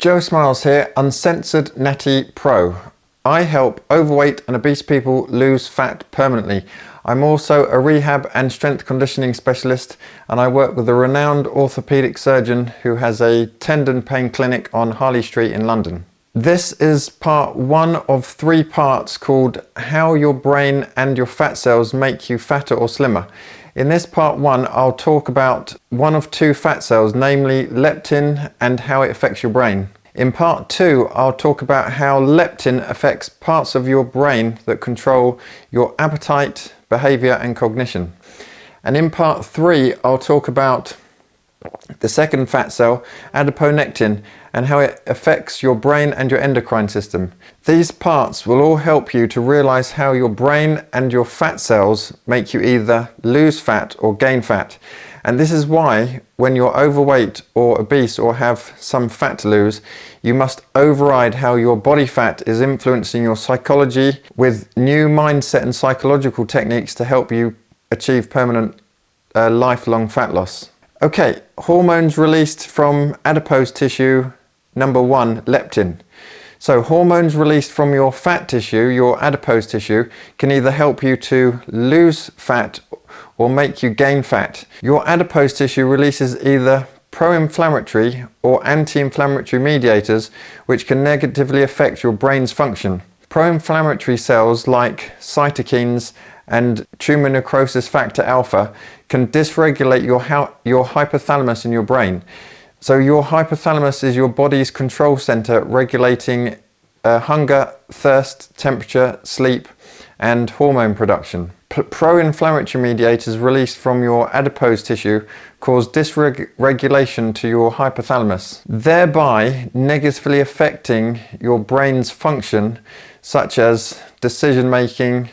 Joe Smiles here, Uncensored Natty Pro. I help overweight and obese people lose fat permanently. I'm also a rehab and strength conditioning specialist, and I work with a renowned orthopedic surgeon who has a tendon pain clinic on Harley Street in London. This is part one of 3 parts called How Your Brain and Your Fat Cells Make You Fatter or Slimmer. In this part 1, I'll talk about one of 2 fat cells, namely leptin, and how it affects your brain. In part 2, I'll talk about how leptin affects parts of your brain that control your appetite, behaviour and cognition. And in part 3, I'll talk about the second fat cell, adiponectin, and how it affects your brain and your endocrine system. These parts will all help you to realise how your brain and your fat cells make you either lose fat or gain fat. And this is why when you're overweight or obese or have some fat to lose, you must override how your body fat is influencing your psychology with new mindset and psychological techniques to help you achieve permanent lifelong fat loss. Okay, hormones released from adipose tissue. Number 1, leptin. So hormones released from your fat tissue, your adipose tissue, can either help you to lose fat or make you gain fat. Your adipose tissue releases either pro-inflammatory or anti-inflammatory mediators, which can negatively affect your brain's function. Pro-inflammatory cells like cytokines and tumor necrosis factor alpha can dysregulate your hypothalamus in your brain. So your hypothalamus is your body's control center, regulating hunger, thirst, temperature, sleep, and hormone production. Pro-inflammatory mediators released from your adipose tissue cause dysregulation to your hypothalamus, thereby negatively affecting your brain's function, such as decision-making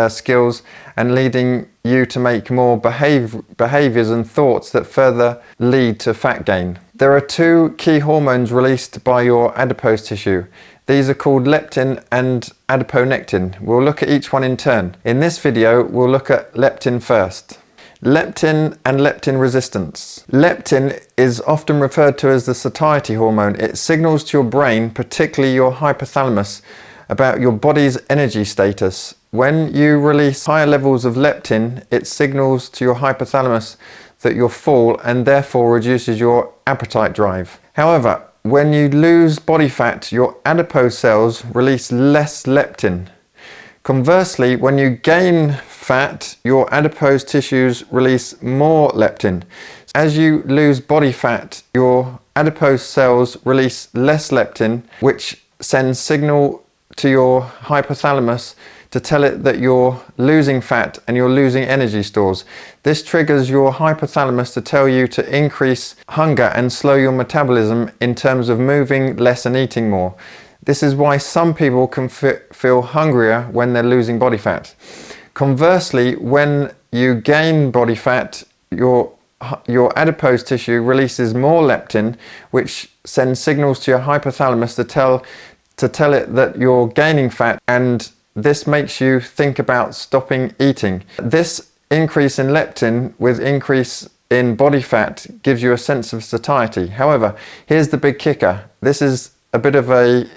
skills, and leading you to make more behaviors and thoughts that further lead to fat gain. There are 2 key hormones released by your adipose tissue. These are called leptin and adiponectin. We'll look at each one in turn. In this video, we'll look at leptin first. Leptin and leptin resistance. Leptin is often referred to as the satiety hormone. It signals to your brain, particularly your hypothalamus, about your body's energy status. When you release higher levels of leptin, it signals to your hypothalamus that you're full and therefore reduces your appetite drive. However, when you lose body fat, your adipose cells release less leptin. Conversely, when you gain fat, your adipose tissues release more leptin. As you lose body fat, your adipose cells release less leptin, which sends signal to your hypothalamus to tell it that you're losing fat and you're losing energy stores. This triggers your hypothalamus to tell you to increase hunger and slow your metabolism in terms of moving less and eating more. This is why some people can feel hungrier when they're losing body fat. Conversely, when you gain body fat, your adipose tissue releases more leptin, which sends signals to your hypothalamus to tell it that you're gaining fat, and this makes you think about stopping eating. This increase in leptin with increase in body fat gives you a sense of satiety. However, here's the big kicker. This is a bit of a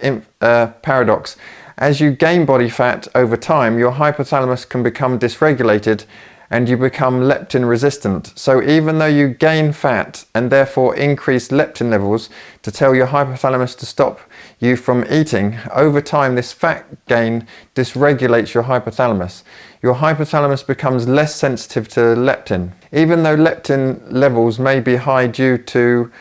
paradox. As you gain body fat over time, your hypothalamus can become dysregulated and you become leptin resistant. So even though you gain fat and therefore increase leptin levels to tell your hypothalamus to stop you from eating, over time this fat gain dysregulates your hypothalamus. Your hypothalamus becomes less sensitive to leptin. Even though leptin levels may be high due to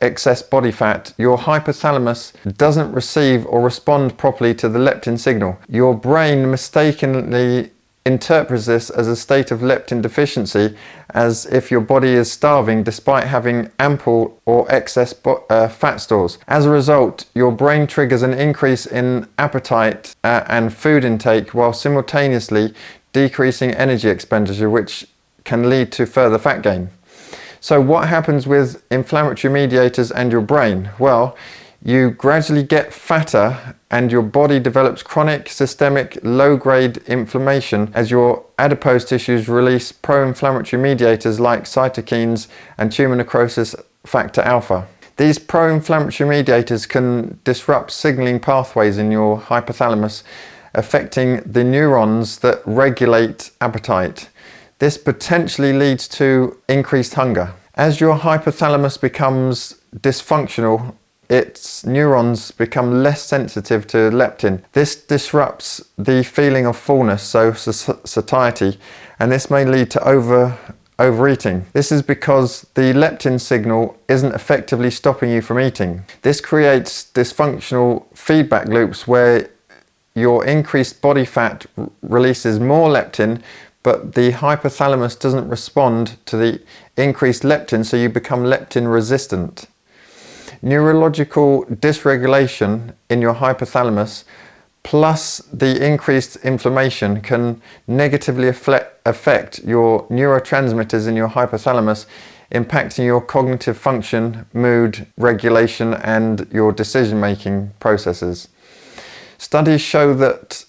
excess body fat, your hypothalamus doesn't receive or respond properly to the leptin signal. Your brain mistakenly interprets this as a state of leptin deficiency, as if your body is starving despite having ample or excess fat stores. As a result, your brain triggers an increase in appetite and food intake while simultaneously decreasing energy expenditure, which can lead to further fat gain. So what happens with inflammatory mediators and your brain? Well, you gradually get fatter and your body develops chronic, systemic, low-grade inflammation as your adipose tissues release pro-inflammatory mediators like cytokines and tumor necrosis factor alpha. These pro-inflammatory mediators can disrupt signaling pathways in your hypothalamus, affecting the neurons that regulate appetite. This potentially leads to increased hunger. As your hypothalamus becomes dysfunctional, its neurons become less sensitive to leptin. This disrupts the feeling of fullness, so satiety, and this may lead to overeating. This is because the leptin signal isn't effectively stopping you from eating. This creates dysfunctional feedback loops where your increased body fat releases more leptin, but the hypothalamus doesn't respond to the increased leptin, so you become leptin resistant. Neurological dysregulation in your hypothalamus plus the increased inflammation can negatively affect your neurotransmitters in your hypothalamus, impacting your cognitive function, mood regulation, and your decision-making processes. Studies show that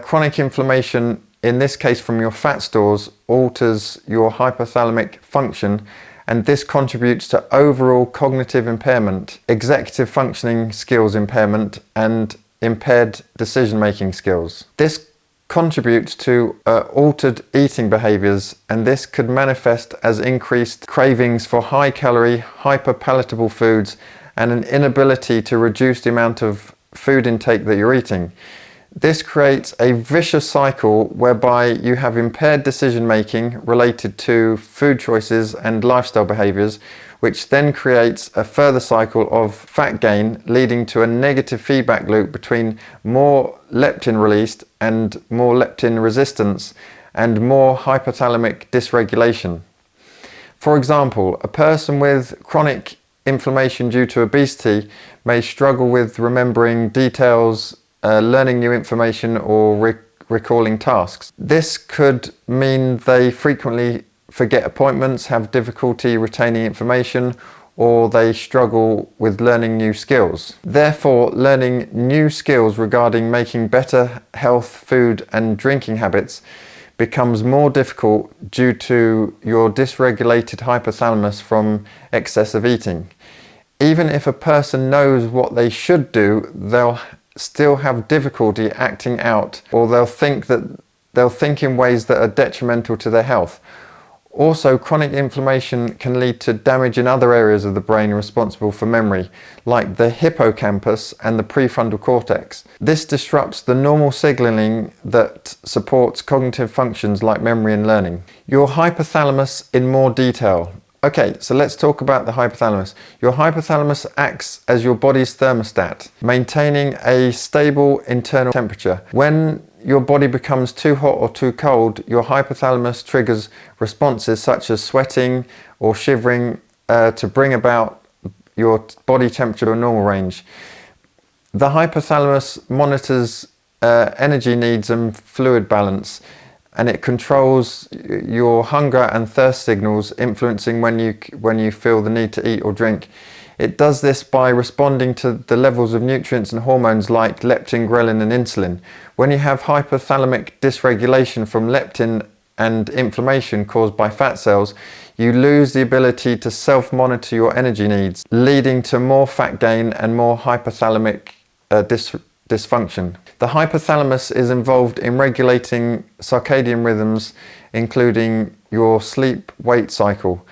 chronic inflammation, in this case from your fat stores, alters your hypothalamic function, and this contributes to overall cognitive impairment, executive functioning skills impairment, and impaired decision-making skills. This contributes to altered eating behaviours, and this could manifest as increased cravings for high-calorie, hyper-palatable foods and an inability to reduce the amount of food intake that you're eating. This creates a vicious cycle whereby you have impaired decision-making related to food choices and lifestyle behaviours, which then creates a further cycle of fat gain, leading to a negative feedback loop between more leptin released and more leptin resistance and more hypothalamic dysregulation. For example, a person with chronic inflammation due to obesity may struggle with remembering details, learning new information, or recalling tasks. This could mean they frequently forget appointments, have difficulty retaining information, or they struggle with learning new skills. Therefore, learning new skills regarding making better health, food, and drinking habits becomes more difficult due to your dysregulated hypothalamus from excessive eating. Even if a person knows what they should do, they'll still have difficulty acting out, or they'll think in ways that are detrimental to their health. Also, chronic inflammation can lead to damage in other areas of the brain responsible for memory, like the hippocampus and the prefrontal cortex. This disrupts the normal signaling that supports cognitive functions like memory and learning. Your hypothalamus in more detail. Okay, so let's talk about the hypothalamus. Your hypothalamus acts as your body's thermostat, maintaining a stable internal temperature. When your body becomes too hot or too cold, your hypothalamus triggers responses such as sweating or shivering to bring about your body temperature to a normal range. The hypothalamus monitors energy needs and fluid balance, and it controls your hunger and thirst signals, influencing when you feel the need to eat or drink. It does this by responding to the levels of nutrients and hormones like leptin, ghrelin, and insulin. When you have hypothalamic dysregulation from leptin and inflammation caused by fat cells, you lose the ability to self-monitor your energy needs, leading to more fat gain and more hypothalamic dysfunction. The hypothalamus is involved in regulating circadian rhythms, including your sleep-wake cycle.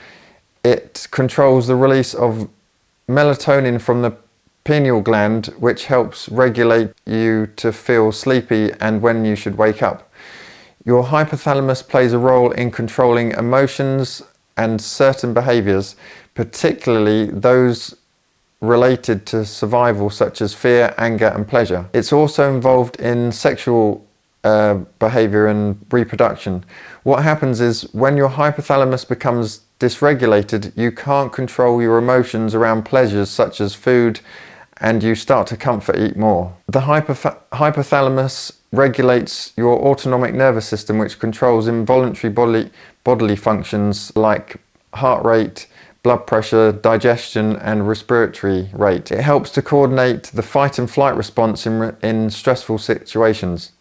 It controls the release of melatonin from the pineal gland, which helps regulate you to feel sleepy and when you should wake up. Your hypothalamus plays a role in controlling emotions and certain behaviors, particularly those related to survival, such as fear, anger, and pleasure. It's also involved in sexual behavior and reproduction. What happens is when your hypothalamus becomes dysregulated, you can't control your emotions around pleasures such as food, and you start to comfort eat more. The hypothalamus regulates your autonomic nervous system, which controls involuntary bodily functions like heart rate, blood pressure, digestion, and respiratory rate. It helps to coordinate the fight and flight response in stressful situations.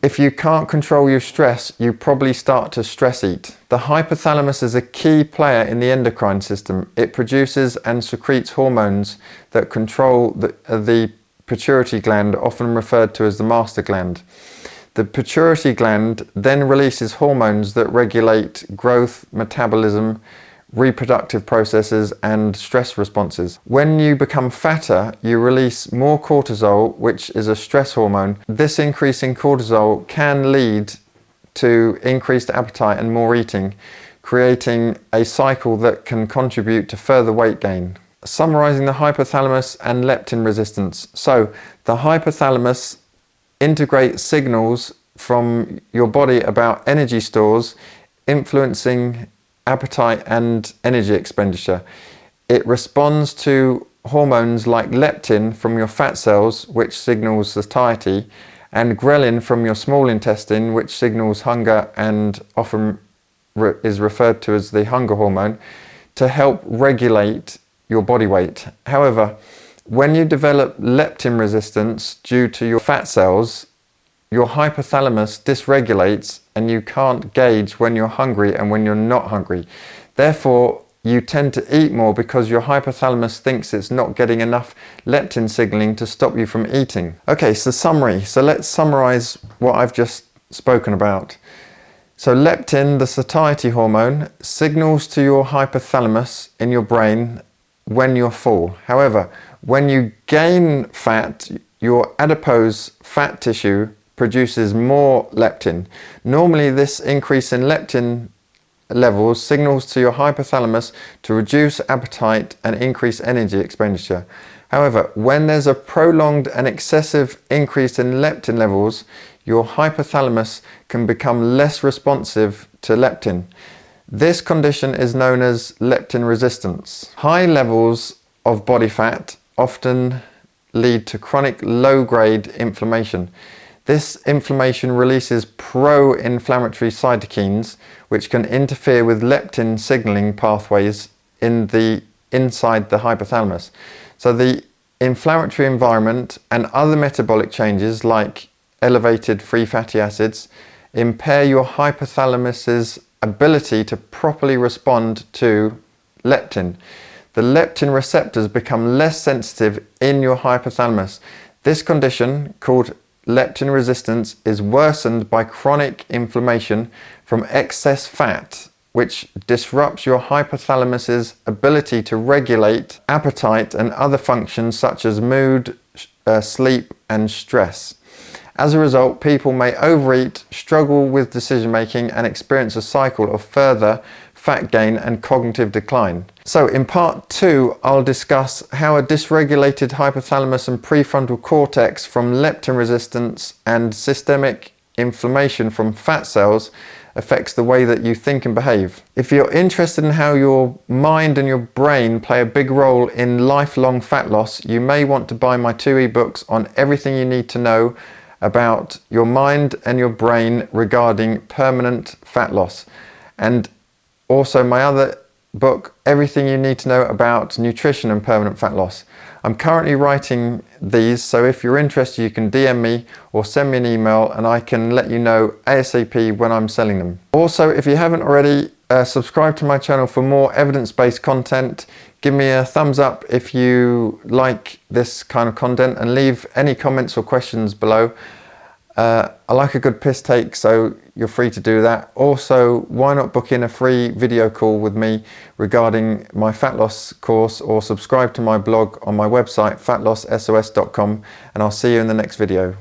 If you can't control your stress, you probably start to stress eat. The hypothalamus is a key player in the endocrine system. It produces and secretes hormones that control the pituitary gland, often referred to as the master gland. The pituitary gland then releases hormones that regulate growth, metabolism, reproductive processes and stress responses. When you become fatter, you release more cortisol, which is a stress hormone. This increase in cortisol can lead to increased appetite and more eating, creating a cycle that can contribute to further weight gain. Summarising the hypothalamus and leptin resistance. So the hypothalamus integrates signals from your body about energy stores, influencing appetite and energy expenditure. It responds to hormones like leptin from your fat cells, which signals satiety, and ghrelin from your small intestine, which signals hunger and often is referred to as the hunger hormone, to help regulate your body weight. However, when you develop leptin resistance due to your fat cells, your hypothalamus dysregulates and you can't gauge when you're hungry and when you're not hungry. Therefore, you tend to eat more because your hypothalamus thinks it's not getting enough leptin signaling to stop you from eating. Okay, so summary. So let's summarize what I've just spoken about. So leptin, the satiety hormone, signals to your hypothalamus in your brain when you're full. However, when you gain fat, your adipose fat tissue produces more leptin. Normally this increase in leptin levels signals to your hypothalamus to reduce appetite and increase energy expenditure. However, when there's a prolonged and excessive increase in leptin levels, your hypothalamus can become less responsive to leptin. This condition is known as leptin resistance. High levels of body fat often lead to chronic low-grade inflammation. This inflammation releases pro-inflammatory cytokines, which can interfere with leptin signaling pathways inside the hypothalamus. So the inflammatory environment and other metabolic changes like elevated free fatty acids impair your hypothalamus's ability to properly respond to leptin. The leptin receptors become less sensitive in your hypothalamus. This condition, called leptin resistance, is worsened by chronic inflammation from excess fat, which disrupts your hypothalamus's ability to regulate appetite and other functions such as mood, sleep and stress. As a result, people may overeat, struggle with decision making and experience a cycle of further fat gain and cognitive decline. So in part 2, I'll discuss how a dysregulated hypothalamus and prefrontal cortex from leptin resistance and systemic inflammation from fat cells affects the way that you think and behave. If you're interested in how your mind and your brain play a big role in lifelong fat loss, you may want to buy my 2 ebooks on everything you need to know about your mind and your brain regarding permanent fat loss, and also my other book, Everything You Need to Know About Nutrition and Permanent Fat Loss. I'm currently writing these, so if you're interested you can DM me or send me an email and I can let you know ASAP when I'm selling them. Also, if you haven't already, subscribe to my channel for more evidence-based content. Give me a thumbs up if you like this kind of content and leave any comments or questions below. I like a good piss take, so you're free to do that. Also, why not book in a free video call with me regarding my fat loss course, or subscribe to my blog on my website fatlossos.com, and I'll see you in the next video.